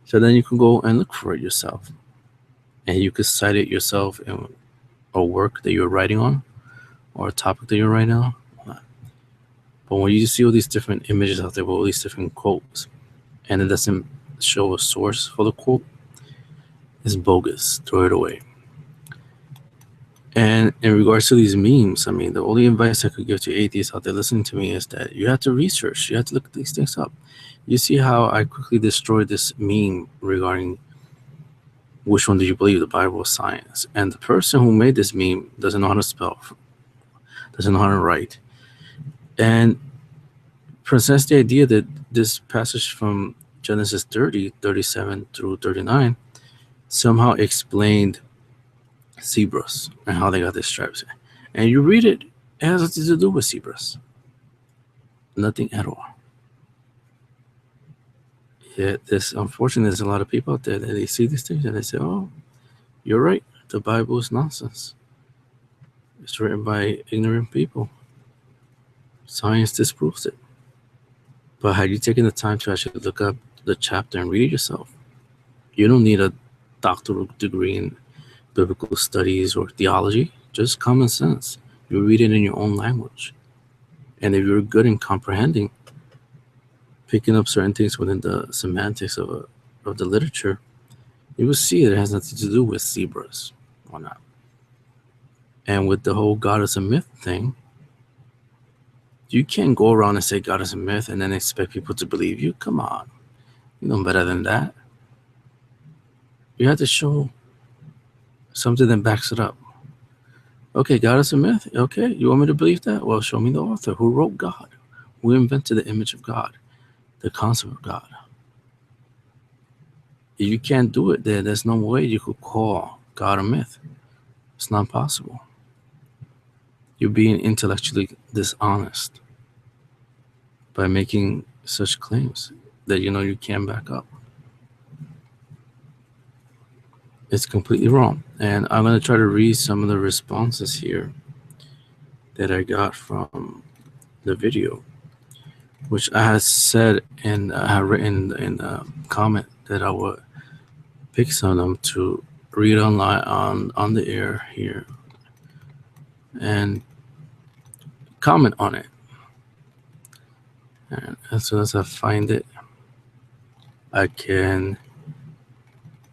[SPEAKER 2] So then you can go and look for it yourself. And you could cite it yourself in a work that you're writing on or a topic that you're writing on. But when you see all these different images out there with all these different quotes, and it doesn't show a source for the quote, it's bogus. Throw it away. And in regards to these memes, I mean, the only advice I could give to atheists out there listening to me is that you have to research. You have to look these things up. You see how I quickly destroyed this meme regarding which one do you believe, the Bible or science? And the person who made this meme doesn't know how to spell, doesn't know how to write, and presents the idea that this passage from Genesis 30, 37 through 39 somehow explained zebras and how they got their stripes. And you read it, it has nothing to do with zebras. Nothing at all. Yeah, unfortunately, there's a lot of people out there that they see these things and they say, oh, you're right, the Bible is nonsense. It's written by ignorant people. Science disproves it. But had you taken the time to actually look up the chapter and read it yourself, you don't need a doctoral degree in biblical studies or theology, just common sense. You read it in your own language. And if you're good in comprehending, picking up certain things within the semantics of the literature, you will see that it has nothing to do with zebras or not. And with the whole God is a myth thing, you can't go around and say God is a myth and then expect people to believe you. Come on. You know better than that. You have to show something that backs it up. Okay, God is a myth. Okay, you want me to believe that? Well, show me the author. Who wrote God? Who invented the image of God? The concept of God? If you can't do it, there's no way you could call God a myth. It's not possible. You're being intellectually dishonest by making such claims that you can't back up. It's completely wrong. And I'm going to try to read some of the responses here that I got from the video, which I had said and I had written in the comment that I would pick some of them to read online on the air here and comment on it. And as soon as I find it, I can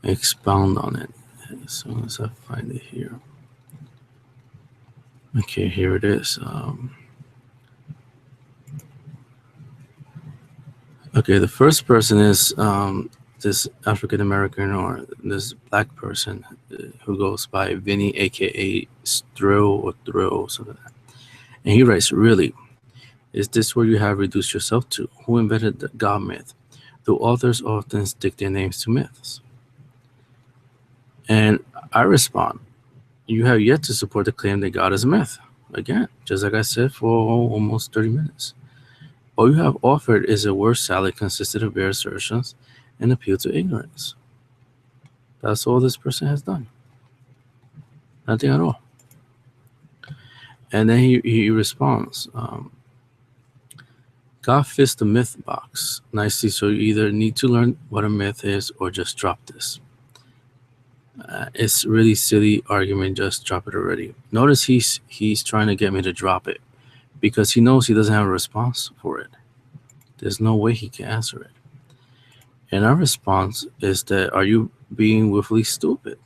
[SPEAKER 2] expound on it. As soon as I find it here. Okay, here it is. Okay, the first person is this African American or this black person who goes by Vinny, aka Thrill or Thrill, something like that. And he writes, "Really, is this where you have reduced yourself to? Who invented the God myth? Do authors often stick their names to myths?" And I respond, you have yet to support the claim that God is a myth. Again, just like I said for almost 30 minutes. All you have offered is a word salad consisting of bare assertions and appeal to ignorance. That's all this person has done. Nothing at all. And then he responds, God fits the myth box nicely, so you either need to learn what a myth is or just drop this. It's really silly argument, just drop it already. Notice he's trying to get me to drop it because he knows he doesn't have a response for it. There's no way he can answer it. And our response is that, are you being willfully stupid?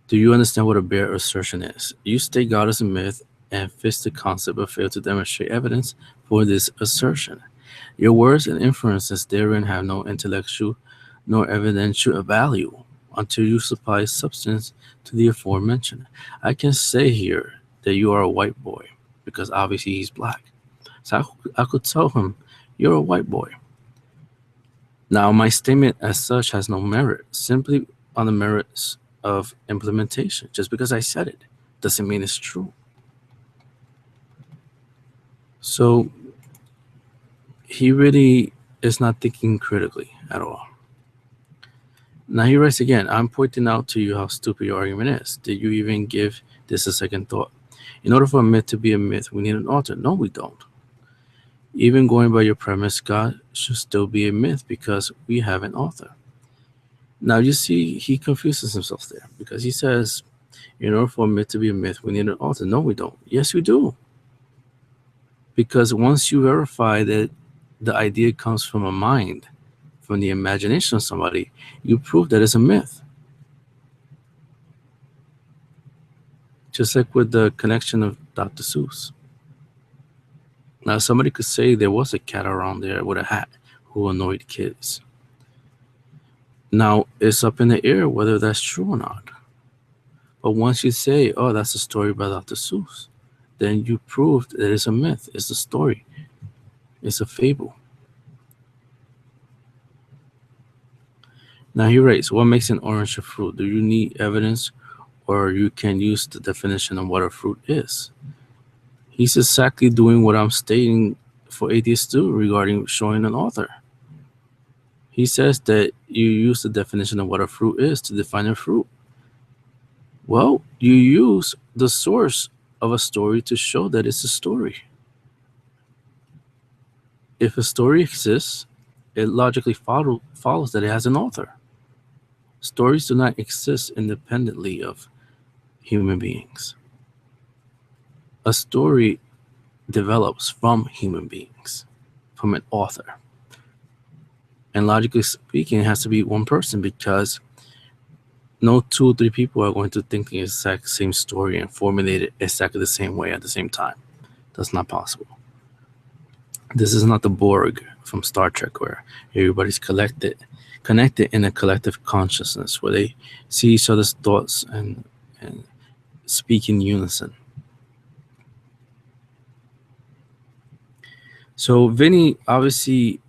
[SPEAKER 2] Do you understand what a bare assertion is? You state God is a myth and fits the concept but fail to demonstrate evidence for this assertion. Your words and inferences therein have no intellectual nor evidential value until you supply substance to the aforementioned. I can say here that you are a white boy because obviously he's black. So I could tell him, you're a white boy. Now, my statement as such has no merit, simply on the merits of implementation. Just because I said it doesn't mean it's true. So he really is not thinking critically at all. Now he writes again, I'm pointing out to you how stupid your argument is. Did you even give this a second thought? In order for a myth to be a myth, we need an author. No, we don't. Even going by your premise, God should still be a myth because we have an author. Now you see, he confuses himself there because he says, in order for a myth to be a myth, we need an author. No, we don't. Yes, we do. Because once you verify that the idea comes from a mind, from the imagination of somebody, you prove that it's a myth. Just like with the connection of Dr. Seuss. Now, somebody could say there was a cat around there with a hat who annoyed kids. Now, it's up in the air whether that's true or not. But once you say, oh, that's a story by Dr. Seuss, then you proved that it's a myth, it's a story, it's a fable. Now he writes, what makes an orange a fruit? Do you need evidence or you can use the definition of what a fruit is? He's exactly doing what I'm stating for atheists too regarding showing an author. He says that you use the definition of what a fruit is to define a fruit. Well, you use the source of a story to show that it's a story. If a story exists, it logically follows that it has an author. Stories do not exist independently of human beings. A story develops from human beings, from an author. And logically speaking, it has to be one person, because no 2 or 3 people are going to think the exact same story and formulate it exactly the same way at the same time. That's not possible. This is not the Borg from Star Trek, where everybody's connected in a collective consciousness, where they see each other's thoughts and speak in unison. So Vinny obviously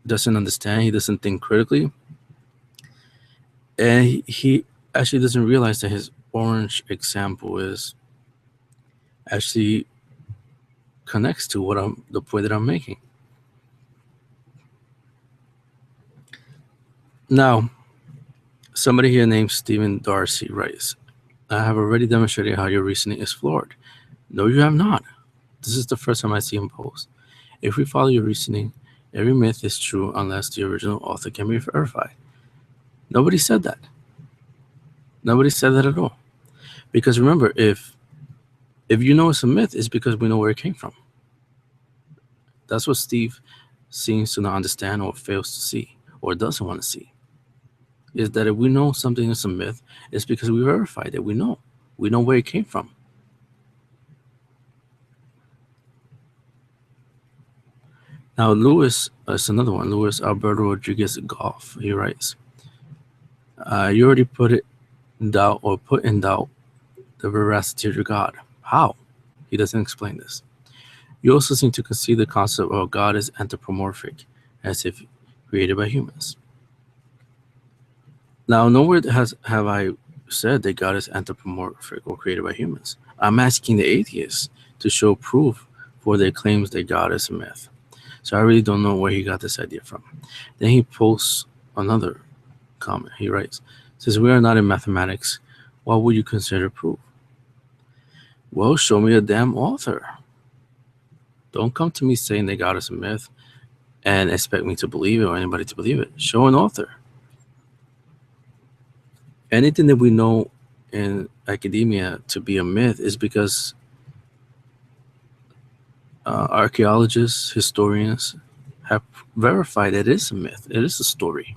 [SPEAKER 2] doesn't understand. He doesn't think critically. And he actually doesn't realize that his orange example is actually connects to the point that I'm making. Now, somebody here named Stephen Darcy writes, I have already demonstrated how your reasoning is flawed. No, you have not. This is the first time I see him post. If we follow your reasoning, every myth is true unless the original author can be verified. Nobody said that. Nobody said that at all. Because remember, if you know it's a myth, it's because we know where it came from. That's what Steve seems to not understand, or fails to see, or doesn't want to see. Is that if we know something is a myth, it's because we verified it. We know where it came from. Now, Luis is another one. Luis Alberto Rodriguez Goff. He writes, you already put in doubt the veracity of your God. How? He doesn't explain this. You also seem to concede the concept of God is anthropomorphic, as if created by humans. Now, nowhere have I said that God is anthropomorphic or created by humans. I'm asking the atheists to show proof for their claims that God is a myth. So I really don't know where he got this idea from. Then he posts another comment. He writes, since we are not in mathematics, what would you consider proof? Well, show me a damn author. Don't come to me saying that God is a myth and expect me to believe it or anybody to believe it. Show an author. Anything that we know in academia to be a myth is because archaeologists, historians have verified that it is a myth. It is a story.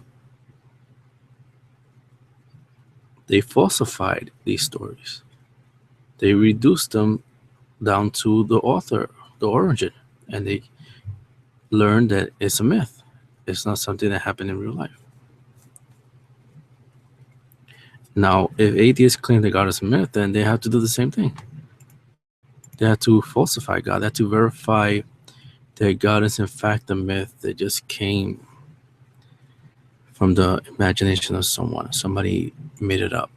[SPEAKER 2] They falsified these stories. They reduced them down to the author, the origin, and they learned that it's a myth. It's not something that happened in real life. Now, if atheists claim that God is a myth, then they have to do the same thing. They have to falsify God. They have to verify that God is in fact a myth that just came from the imagination of someone. Somebody made it up.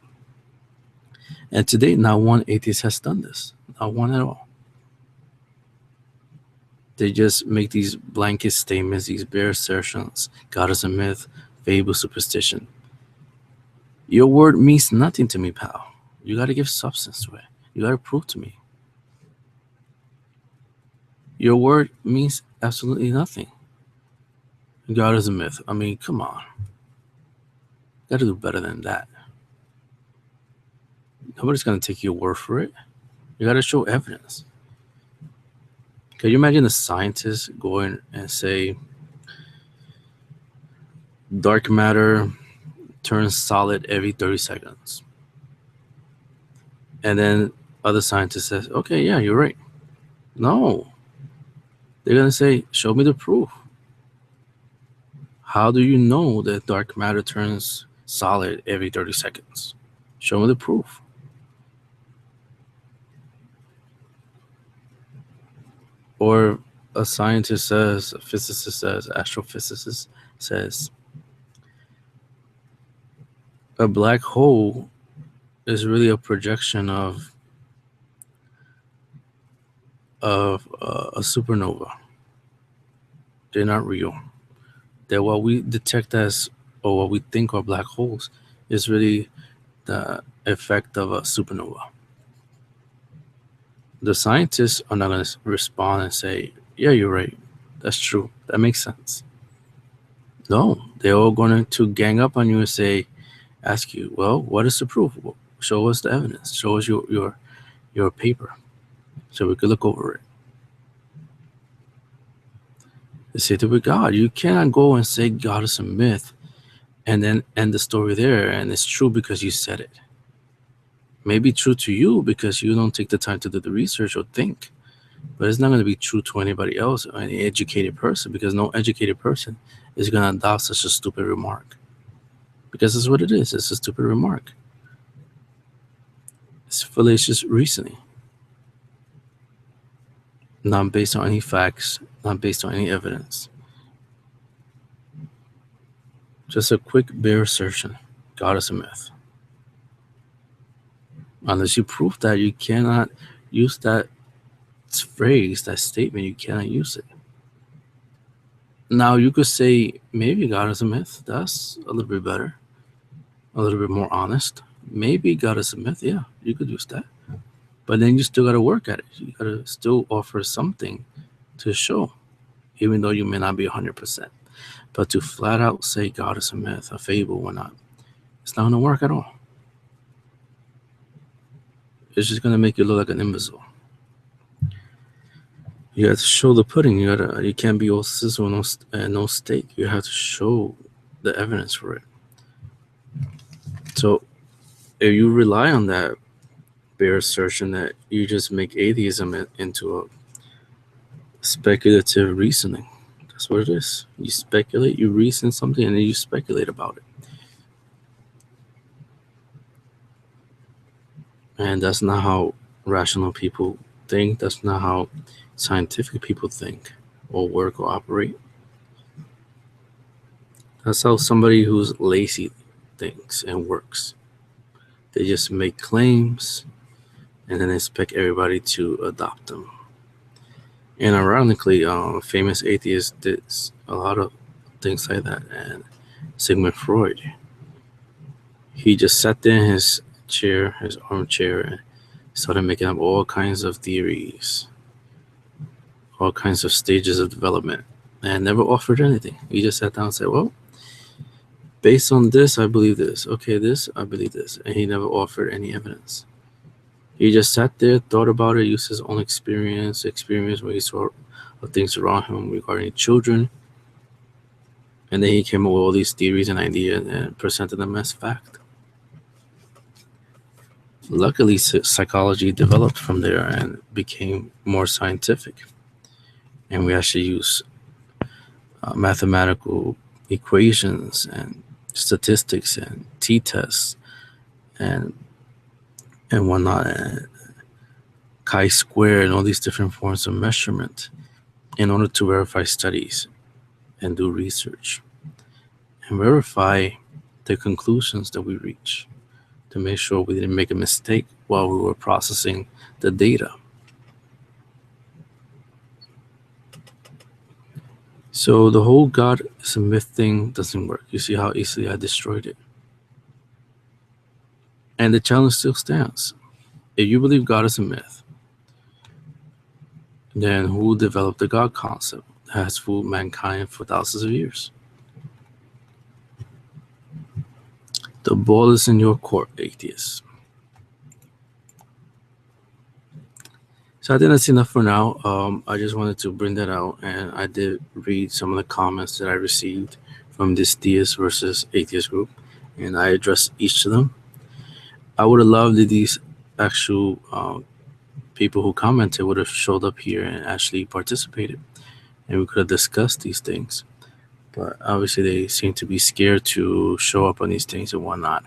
[SPEAKER 2] And to date, not one atheist has done this. Not one at all. They just make these blanket statements, these bare assertions. God is a myth, fable, superstition. Your word means nothing to me, pal. You got to give substance to it. You got to prove to me. Your word means absolutely nothing. God is a myth. I mean, come on. You got to do better than that. Nobody's going to take your word for it. You got to show evidence. Can you imagine a scientist going and say, dark matter turns solid every 30 seconds. And then other scientists says, okay, yeah, you're right. No. They're going to say, show me the proof. How do you know that dark matter turns solid every 30 seconds? Show me the proof. Or a scientist says, a physicist says, astrophysicist says, a black hole is really a projection of a supernova. They're not real. That what we detect as, or what we think are black holes, is really the effect of a supernova. The scientists are not going to respond and say, yeah, you're right. That's true. That makes sense. No, they're all going to gang up on you and ask you, well, what is the proof? Show us the evidence. Show us your paper so we could look over it. The same thing with God. You cannot go and say God is a myth and then end the story there, and it's true because you said it. Maybe true to you because you don't take the time to do the research or think, but it's not going to be true to anybody else or any educated person, because no educated person is going to adopt such a stupid remark, because that's what it is. It's a stupid remark. It's fallacious reasoning, not based on any facts, not based on any evidence. Just a quick bare assertion. God is a myth. Unless you prove that, you cannot use that phrase, that statement. You cannot use it. Now, you could say maybe God is a myth. That's a little bit better, a little bit more honest. Maybe God is a myth. Yeah, you could use that. But then you still got to work at it. You got to still offer something to show, even though you may not be 100%. But to flat out say God is a myth, a fable, whatnot, it's not going to work at all. It's just going to make you look like an imbecile. You have to show the pudding. You can't be all sizzle and no steak. You have to show the evidence for it. So if you rely on that bare assertion, that you just make atheism into a speculative reasoning. That's what it is. You speculate, you reason something, and then you speculate about it. And that's not how rational people think. That's not how scientific people think or work or operate. That's how somebody who's lazy thinks and works. They just make claims and then expect everybody to adopt them. And ironically, famous atheists did a lot of things like that. And Sigmund Freud, he just sat there in his chair, his armchair, and started making up all kinds of theories, all kinds of stages of development, and never offered anything. He just sat down and said, well, based on this, I believe this. Okay, this, I believe this. And he never offered any evidence. He just sat there, thought about it, used his own experience where he saw things around him regarding children. And then he came up with all these theories and ideas and presented them as fact. Luckily, psychology developed from there and became more scientific. And we actually use mathematical equations and statistics and t-tests and whatnot, and chi-square and all these different forms of measurement in order to verify studies and do research and verify the conclusions that we reach, to make sure we didn't make a mistake while we were processing the data. So the whole God is a myth thing doesn't work. You see how easily I destroyed it. And the challenge still stands. If you believe God is a myth, then who developed the God concept that has fooled mankind for thousands of years? The ball is in your court, atheists. So I think that's enough for now. I just wanted to bring that out, and I did read some of the comments that I received from this theist versus atheist group, and I addressed each of them. I would have loved if these actual people who commented would have showed up here and actually participated, and we could have discussed these things. But obviously they seem to be scared to show up on these things and whatnot.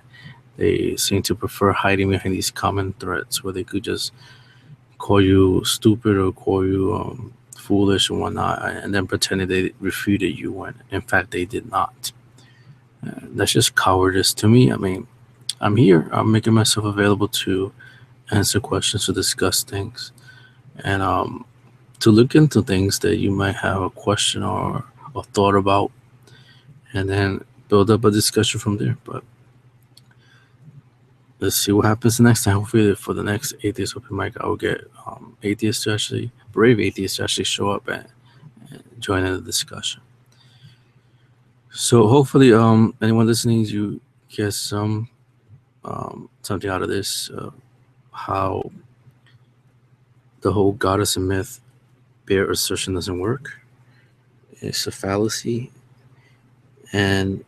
[SPEAKER 2] They seem to prefer hiding behind these common threats where they could just call you stupid or call you foolish and whatnot, and then pretending they refuted you when in fact they did not. That's just cowardice to me. I mean, I'm here. I'm making myself available to answer questions, to discuss things, and to look into things that you might have a question or a thought about, and then build up a discussion from there. But let's see what happens next time. Hopefully, for the next atheist open mic, I will get atheists to actually, brave atheists to actually show up and join in the discussion. So hopefully, anyone listening, you get something out of this. How the whole goddess and myth bare assertion doesn't work. It's a fallacy. And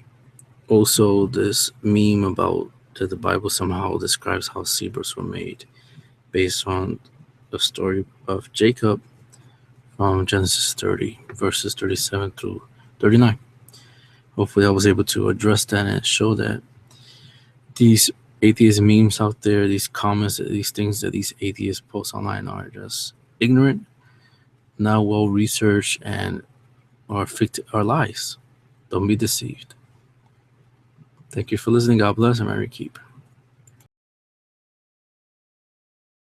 [SPEAKER 2] also this meme about that the Bible somehow describes how zebras were made based on the story of Jacob from Genesis 30, verses 37 through 39. Hopefully I was able to address that and show that these atheist memes out there, these comments, these things that these atheists post online are just ignorant, not well researched, and are lies. Don't be deceived. Thank you for listening. God bless and Mary keep.